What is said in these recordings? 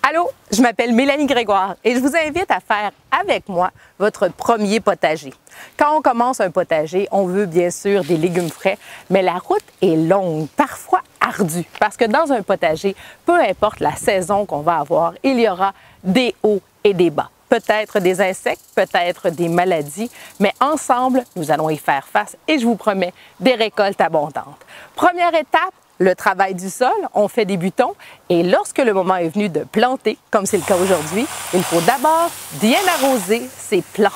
Allô, je m'appelle Mélanie Grégoire et je vous invite à faire avec moi votre premier potager. Quand on commence un potager, on veut bien sûr des légumes frais, mais la route est longue, parfois ardue, parce que dans un potager, peu importe la saison qu'on va avoir, il y aura des hauts et des bas. Peut-être des insectes, peut-être des maladies, mais ensemble, nous allons y faire face et je vous promets des récoltes abondantes. Première étape, le travail du sol, on fait des butons et lorsque le moment est venu de planter, comme c'est le cas aujourd'hui, il faut d'abord bien arroser ces plants.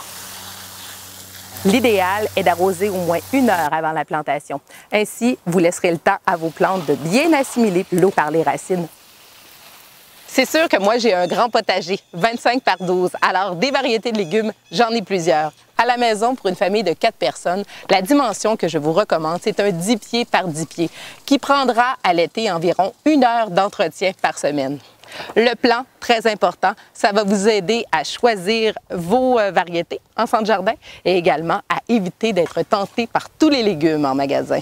L'idéal est d'arroser au moins 1 heure avant la plantation. Ainsi, vous laisserez le temps à vos plantes de bien assimiler l'eau par les racines. C'est sûr que moi, j'ai un grand potager, 25 par 12. Alors, des variétés de légumes, j'en ai plusieurs. À la maison, pour une famille de 4 personnes, la dimension que je vous recommande, c'est un 10 pieds par 10 pieds qui prendra à l'été environ 1 heure d'entretien par semaine. Le plan, très important, ça va vous aider à choisir vos variétés en centre jardin et également à éviter d'être tenté par tous les légumes en magasin.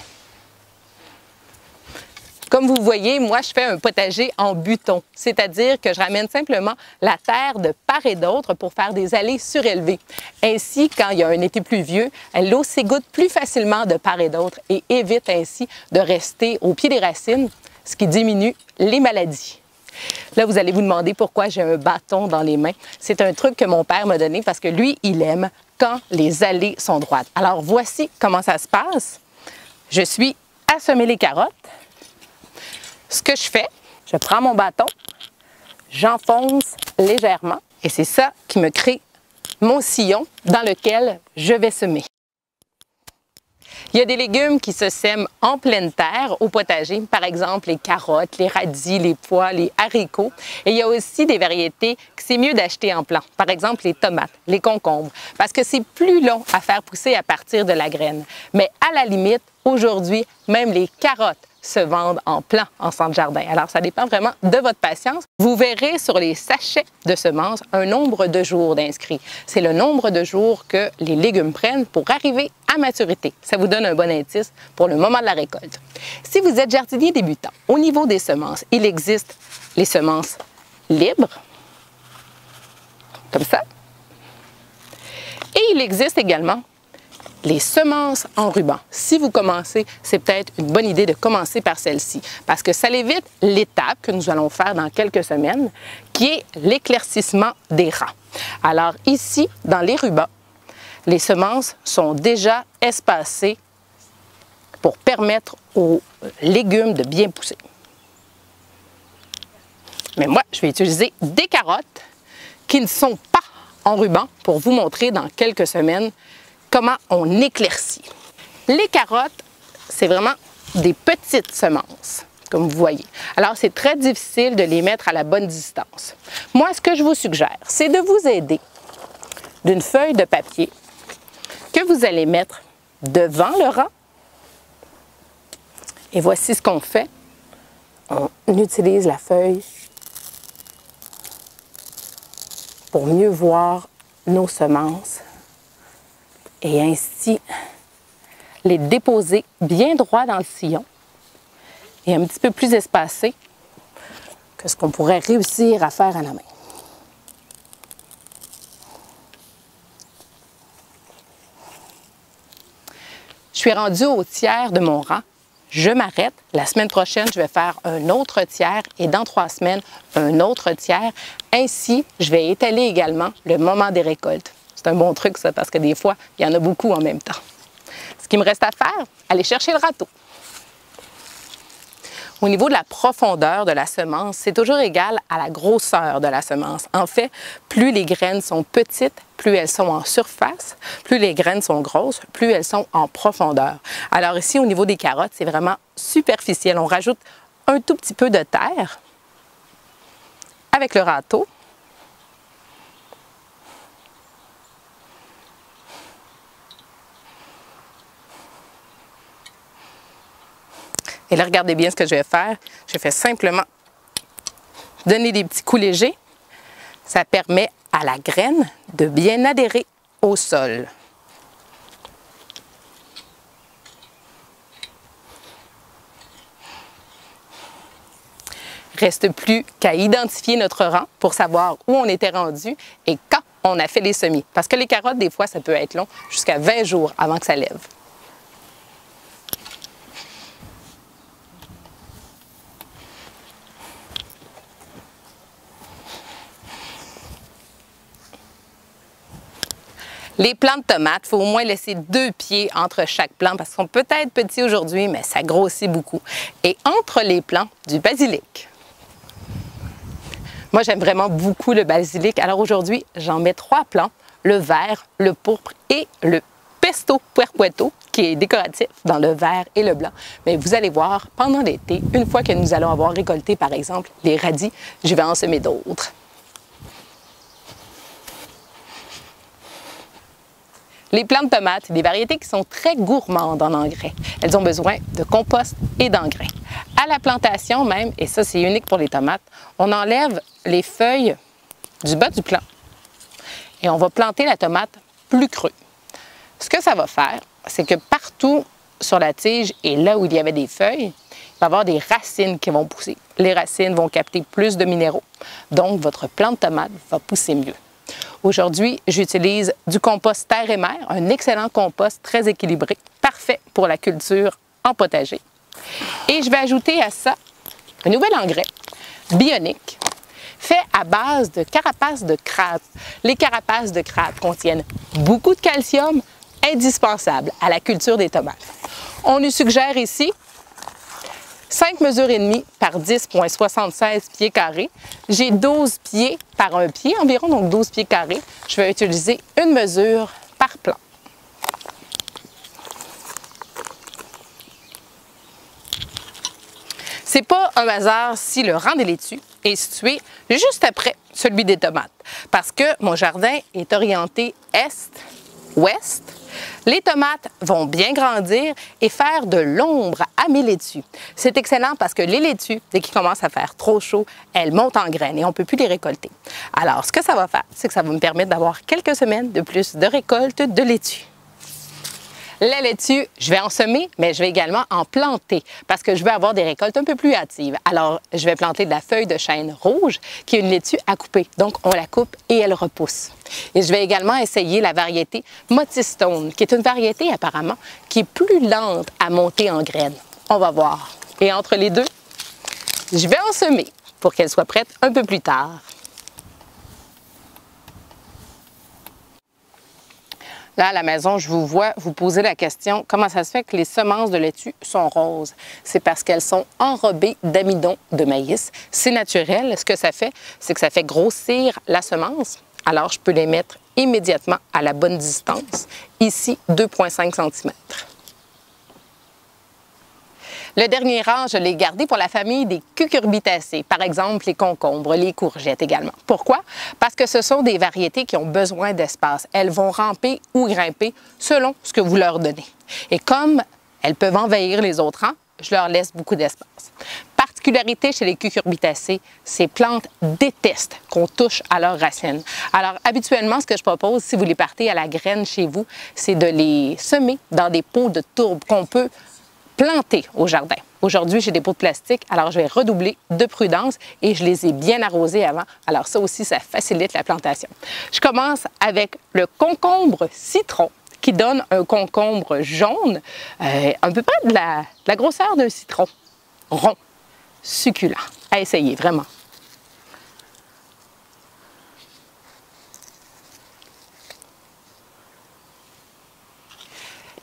Comme vous voyez, moi, je fais un potager en buton, c'est-à-dire que je ramène simplement la terre de part et d'autre pour faire des allées surélevées. Ainsi, quand il y a un été pluvieux, l'eau s'égoutte plus facilement de part et d'autre et évite ainsi de rester au pied des racines, ce qui diminue les maladies. Là, vous allez vous demander pourquoi j'ai un bâton dans les mains. C'est un truc que mon père m'a donné parce que lui, il aime quand les allées sont droites. Alors, voici comment ça se passe. Je suis à semer les carottes. Ce que je fais, je prends mon bâton, j'enfonce légèrement et c'est ça qui me crée mon sillon dans lequel je vais semer. Il y a des légumes qui se sèment en pleine terre au potager, par exemple les carottes, les radis, les pois, les haricots. Et il y a aussi des variétés que c'est mieux d'acheter en plant, par exemple les tomates, les concombres, parce que c'est plus long à faire pousser à partir de la graine. Mais à la limite, aujourd'hui, même les carottes se vendent en plant en centre jardin. Alors, ça dépend vraiment de votre patience. Vous verrez sur les sachets de semences un nombre de jours d'inscrits. C'est le nombre de jours que les légumes prennent pour arriver à maturité. Ça vous donne un bon indice pour le moment de la récolte. Si vous êtes jardinier débutant, au niveau des semences, il existe les semences libres, comme ça. Et il existe également les semences en ruban. Si vous commencez, c'est peut-être une bonne idée de commencer par celle-ci parce que ça évite l'étape que nous allons faire dans quelques semaines, qui est l'éclaircissement des rangs. Alors ici, dans les rubans, les semences sont déjà espacées pour permettre aux légumes de bien pousser. Mais moi, je vais utiliser des carottes qui ne sont pas en ruban pour vous montrer dans quelques semaines comment on éclaircit. Les carottes, c'est vraiment des petites semences, comme vous voyez. Alors, c'est très difficile de les mettre à la bonne distance. Moi, ce que je vous suggère, c'est de vous aider d'une feuille de papier que vous allez mettre devant le rang. Et voici ce qu'on fait. On utilise la feuille pour mieux voir nos semences et ainsi les déposer bien droit dans le sillon et un petit peu plus espacé que ce qu'on pourrait réussir à faire à la main. Je suis rendue au tiers de mon rang. Je m'arrête. La semaine prochaine, je vais faire un autre tiers et dans 3 semaines, un autre tiers. Ainsi, je vais étaler également le moment des récoltes. C'est un bon truc, ça, parce que des fois, il y en a beaucoup en même temps. Ce qu'il me reste à faire, aller chercher le râteau. Au niveau de la profondeur de la semence, c'est toujours égal à la grosseur de la semence. En fait, plus les graines sont petites, plus elles sont en surface, plus les graines sont grosses, plus elles sont en profondeur. Alors ici, au niveau des carottes, c'est vraiment superficiel. On rajoute un tout petit peu de terre avec le râteau. Et là, regardez bien ce que je vais faire. Je vais simplement donner des petits coups légers. Ça permet à la graine de bien adhérer au sol. Reste plus qu'à identifier notre rang pour savoir où on était rendu et quand on a fait les semis. Parce que les carottes, des fois, ça peut être long, jusqu'à 20 jours avant que ça lève. Les plants de tomates, il faut au moins laisser 2 pieds entre chaque plant parce qu'ils sont peut-être petits aujourd'hui, mais ça grossit beaucoup. Et entre les plants, du basilic. Moi, j'aime vraiment beaucoup le basilic. Alors aujourd'hui, j'en mets 3 plants, le vert, le pourpre et le pesto puerpueto, qui est décoratif dans le vert et le blanc. Mais vous allez voir, pendant l'été, une fois que nous allons avoir récolté, par exemple, les radis, je vais en semer d'autres. Les plantes de tomates, c'est des variétés qui sont très gourmandes en engrais. Elles ont besoin de compost et d'engrais. À la plantation même, et ça c'est unique pour les tomates, on enlève les feuilles du bas du plant et on va planter la tomate plus creux. Ce que ça va faire, c'est que partout sur la tige et là où il y avait des feuilles, il va y avoir des racines qui vont pousser. Les racines vont capter plus de minéraux, donc votre plant de tomate va pousser mieux. Aujourd'hui, j'utilise du compost terre et mer, un excellent compost très équilibré, parfait pour la culture en potager. Et je vais ajouter à ça un nouvel engrais bionique fait à base de carapaces de crabe. Les carapaces de crabe contiennent beaucoup de calcium, indispensable à la culture des tomates. On nous suggère ici 5 mesures et demie par 10,76 pieds carrés. J'ai 12 pieds par un pied environ, donc 12 pieds carrés. Je vais utiliser une mesure par plant. C'est pas un hasard si le rang des laitues est situé juste après celui des tomates, parce que mon jardin est orienté est-ouest. Les tomates vont bien grandir et faire de l'ombre à mes laitues. C'est excellent parce que les laitues, dès qu'il commence à faire trop chaud, elles montent en graines et on ne peut plus les récolter. Alors, ce que ça va faire, c'est que ça va me permettre d'avoir quelques semaines de plus de récolte de laitue. La laitue, je vais en semer, mais je vais également en planter parce que je veux avoir des récoltes un peu plus hâtives. Alors, je vais planter de la feuille de chêne rouge qui est une laitue à couper. Donc, on la coupe et elle repousse. Et je vais également essayer la variété Mottistone, qui est une variété apparemment qui est plus lente à monter en graines. On va voir. Et entre les deux, je vais en semer pour qu'elle soit prête un peu plus tard. Là, à la maison, je vous vois vous poser la question, comment ça se fait que les semences de laitue sont roses? C'est parce qu'elles sont enrobées d'amidon de maïs. C'est naturel. Ce que ça fait, c'est que ça fait grossir la semence. Alors, je peux les mettre immédiatement à la bonne distance. Ici, 2,5 cm. Le dernier rang, je l'ai gardé pour la famille des cucurbitacées, par exemple les concombres, les courgettes également. Pourquoi? Parce que ce sont des variétés qui ont besoin d'espace. Elles vont ramper ou grimper selon ce que vous leur donnez. Et comme elles peuvent envahir les autres rangs, je leur laisse beaucoup d'espace. Particularité chez les cucurbitacées, ces plantes détestent qu'on touche à leurs racines. Alors, habituellement, ce que je propose, si vous les partez à la graine chez vous, c'est de les semer dans des pots de tourbe qu'on peut planter au jardin. Aujourd'hui, j'ai des pots de plastique, alors je vais redoubler de prudence et je les ai bien arrosés avant. Alors ça aussi, ça facilite la plantation. Je commence avec le concombre citron qui donne un concombre jaune, à peu près de la grosseur d'un citron, rond, succulent. À essayer, vraiment.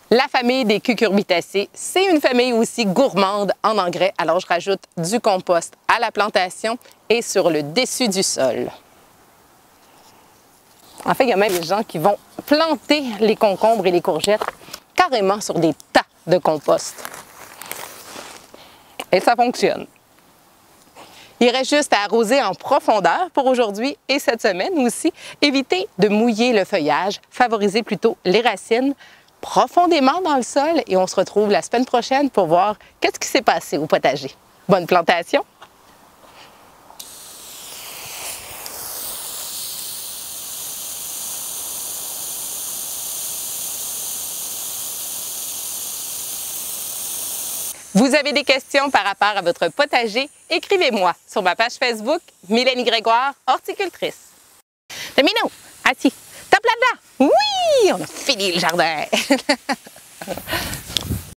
La famille des cucurbitacées, c'est une famille aussi gourmande en engrais. Alors, je rajoute du compost à la plantation et sur le dessus du sol. En fait, il y a même des gens qui vont planter les concombres et les courgettes carrément sur des tas de compost. Et ça fonctionne. Il reste juste à arroser en profondeur pour aujourd'hui et cette semaine aussi. Évitez de mouiller le feuillage, favorisez plutôt les racines profondément dans le sol et on se retrouve la semaine prochaine pour voir qu'est-ce qui s'est passé au potager. Bonne plantation! Vous avez des questions par rapport à votre potager? Écrivez-moi sur ma page Facebook, Mélanie Grégoire, horticultrice. Domino, assis, tape là-dedans. Oui, on a fini le jardin.